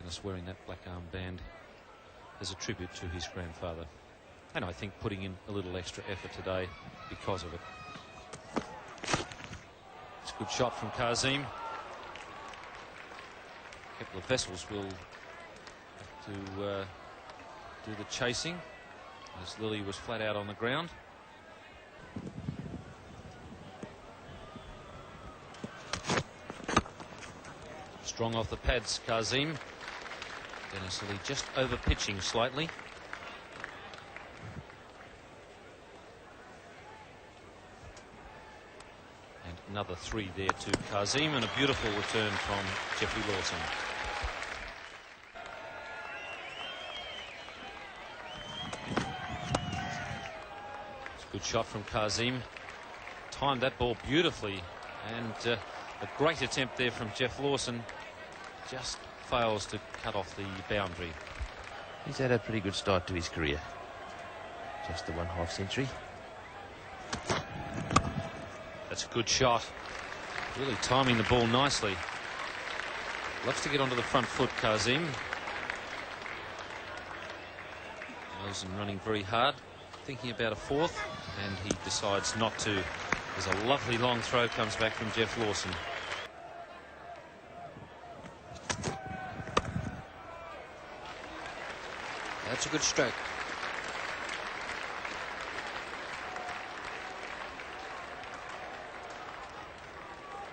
Magnus wearing that black armband as a tribute to his grandfather. And I think putting in a little extra effort today because of it. It's a good shot from Qasim. A couple of vessels will have to do the chasing as Lily was flat out on the ground. Strong off the pads, Qasim. Dennis Lilly just over pitching slightly. And another 3 there to Qasim, and a beautiful return from Jeffrey Lawson. It's a good shot from Qasim. Timed that ball beautifully, and a great attempt there from Jeff Lawson. Just fails to cut off the boundary. He's had a pretty good start to his career. Just the 1/2 century. That's a good shot. Really timing the ball nicely. Loves to get onto the front foot, Qasim. Lawson running very hard, thinking about a 4th, and he decides not to. There's a lovely long throw comes back from Jeff Lawson. That's a good stroke.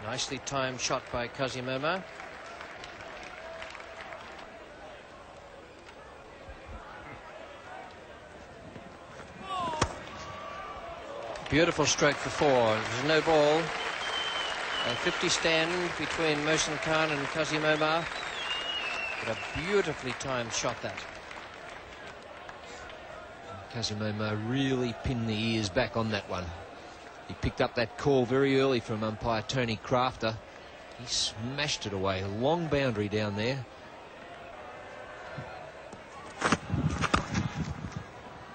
Nicely timed shot by Qasim Umar. Beautiful stroke for 4. There's no ball. A 50 stand between Mohsin Khan and Qasim Umar. But a beautifully timed shot that. Qasim Umar really pinned the ears back on that one. He picked up that call very early from umpire Tony Crafter. He smashed it away. A long boundary down there.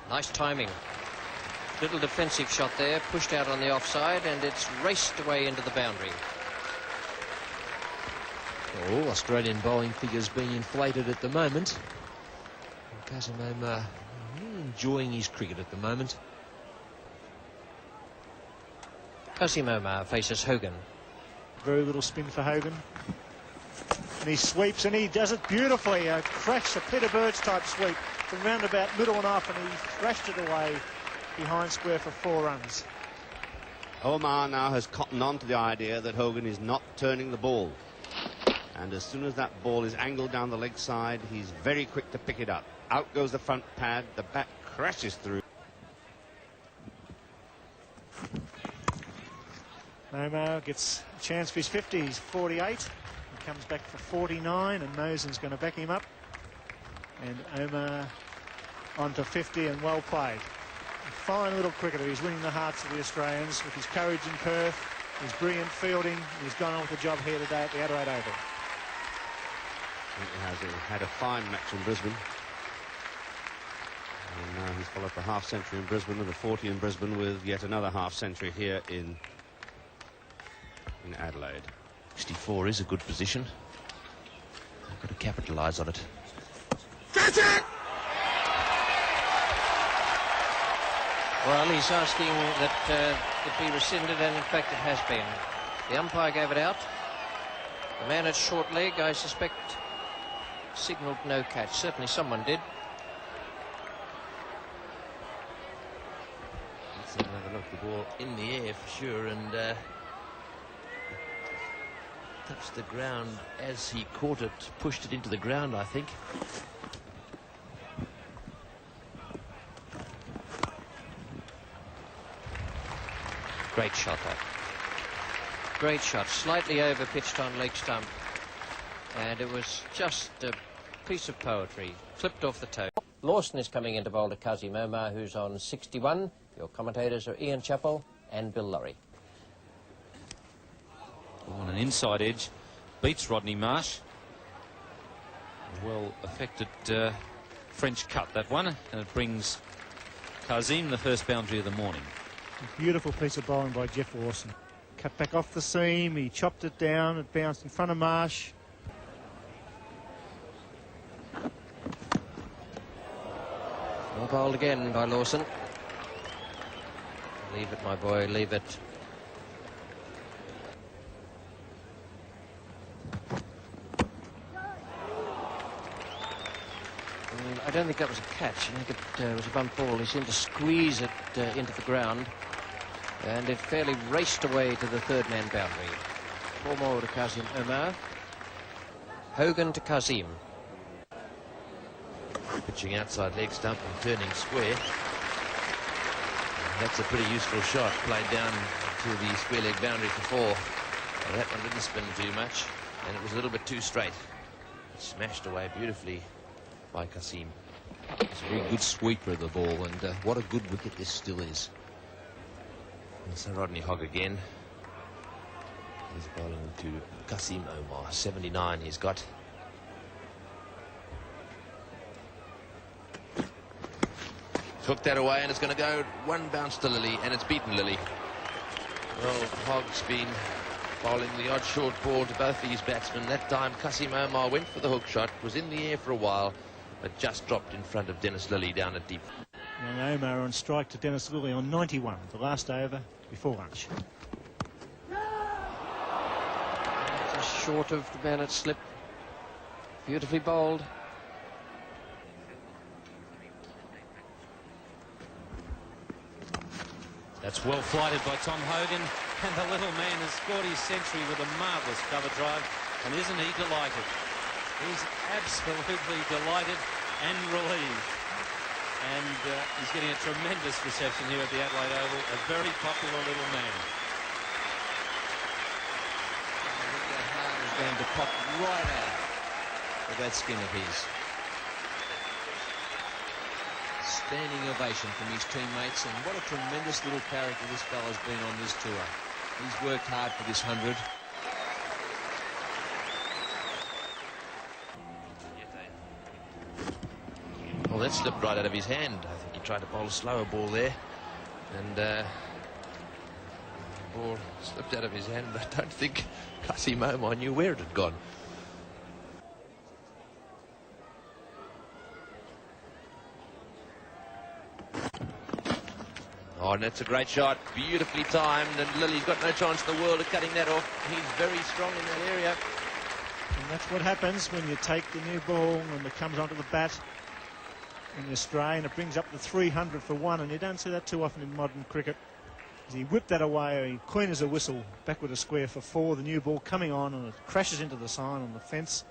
Nice timing. Little defensive shot there, pushed out on the offside, and it's raced away into the boundary. Oh, Australian bowling figures being inflated at the moment. Qasim Umar enjoying his cricket at the moment. Qasim Umar faces Hogan. Very little spin for Hogan. And he sweeps, and he does it beautifully. A crash, a Peter Birds type sweep from round about middle and off, and he thrashed it away behind square for 4 runs. Omar now has cottoned on to the idea that Hogan is not turning the ball. And as soon as that ball is angled down the leg side, he's very quick to pick it up. Out goes the front pad, the bat crashes through. Omar gets a chance for his 50. He's 48. He comes back for 49, and Mohsin's going to back him up. And Omar on to 50, and well played. A fine little cricketer. He's winning the hearts of the Australians with his courage in Perth, his brilliant fielding. He's gone on with the job here today at the Adelaide Oval. He has had a fine match in Brisbane. And now he's followed the half-century in Brisbane with a 40 in Brisbane, with yet another half-century here in Adelaide. 64 is a good position. They've got to capitalise on it. Catch it! Well, he's asking that it be rescinded, and in fact it has been. The umpire gave it out. The man at short leg, I suspect, signalled no catch. Certainly someone did. Let's have a look. The ball in the air for sure, and touched the ground as he caught it, pushed it into the ground, I think. Great shot, that. Great shot. Slightly over pitched on leg stump. And it was just a piece of poetry. Flipped off the toe. Lawson is coming in to bowl to Qasim Umar, who's on 61. Your commentators are Ian Chappell and Bill Laurie. On an inside edge, beats Rodney Marsh. Well affected French cut, that one, and it brings Qasim the first boundary of the morning. A beautiful piece of bowling by Jeff Lawson. Cut back off the seam, he chopped it down, it bounced in front of Marsh. bowled again by Lawson. Leave it, my boy, leave it. I don't think that was a catch. I think it was a bump ball. He seemed to squeeze it into the ground, and it fairly raced away to the third man boundary. 4 more to Qasim Umar. Hogan to Qasim. Pitching outside leg stump and turning square. That's a pretty useful shot. Played down to the square leg boundary for 4. Well, that one didn't spin too much, and it was a little bit too straight. Smashed away beautifully by Qasim. It's a very good sweeper of the ball, and what a good wicket this still is. And so Rodney Hogg again. He's bowling to Qasim Umar. 79 he's got. Took that away, and it's going to go 1 bounce to Lilly, and it's beaten Lilly. Well, Hogg's been bowling the odd short ball to both these batsmen. That time Qasim Umar went for the hook shot, was in the air for a while, but just dropped in front of Dennis Lilly down at deep. Young Omar on strike to Dennis Lilly on 91, the last over before lunch. Just short of the Bennett slip. Beautifully bowled. That's well flighted by Tom Hogan, and the little man has scored his century with a marvellous cover drive, and isn't he delighted? He's absolutely delighted and relieved, and he's getting a tremendous reception here at the Adelaide Oval, a very popular little man. I think that heart is going to pop right out of that skin of his. Standing ovation from his teammates, and what a tremendous little character this fella's been on this tour. He's worked hard for this 100. Well, that slipped right out of his hand. I think he tried to bowl a slower ball there, and the ball slipped out of his hand. I don't think Qasim Umar knew where it had gone. Oh, and that's a great shot, beautifully timed, and Lilly's got no chance in the world of cutting that off. He's very strong in that area. And that's what happens when you take the new ball and it comes onto the bat in the stray, and it brings up the 300 for 1, and you don't see that too often in modern cricket. As he whipped that away, clean as a whistle, backward a square for 4, the new ball coming on, and it crashes into the sign on the fence.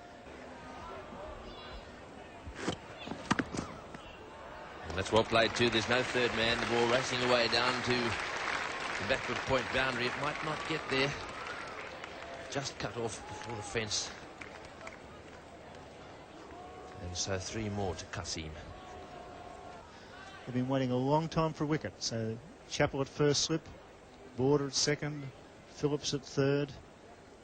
And that's well played too. There's no third man. The ball racing away down to the backward point boundary. It might not get there. Just cut off before the fence. And so 3 more to Qasim. They've been waiting a long time for a wicket. So Chappell at first slip, Border at second, Phillips at third,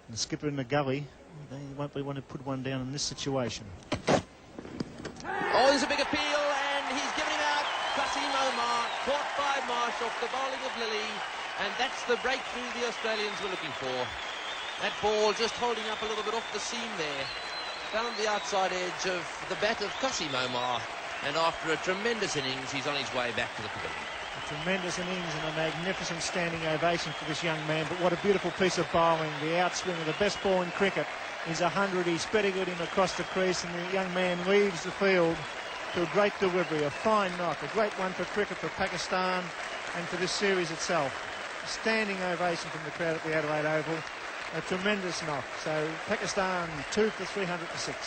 and the skipper in the gully. They won't be wanting to put one down in this situation. Oh, there's a big appeal, and he's given him out. Qasim Umar caught by Marsh off the bowling of Lilly, and that's the breakthrough the Australians were looking for. That ball just holding up a little bit off the seam there. Found the outside edge of the bat of Qasim Umar, and after a tremendous innings, he's on his way back to the pavilion. A tremendous innings and a magnificent standing ovation for this young man, but what a beautiful piece of bowling. The outswing of the best ball in cricket is 100. He's petticoated him across the crease, and the young man leaves the field to a great delivery, a fine knock, a great one for cricket, for Pakistan, and for this series itself. A standing ovation from the crowd at the Adelaide Oval. A tremendous knock. So Pakistan 2 for 300 for 6.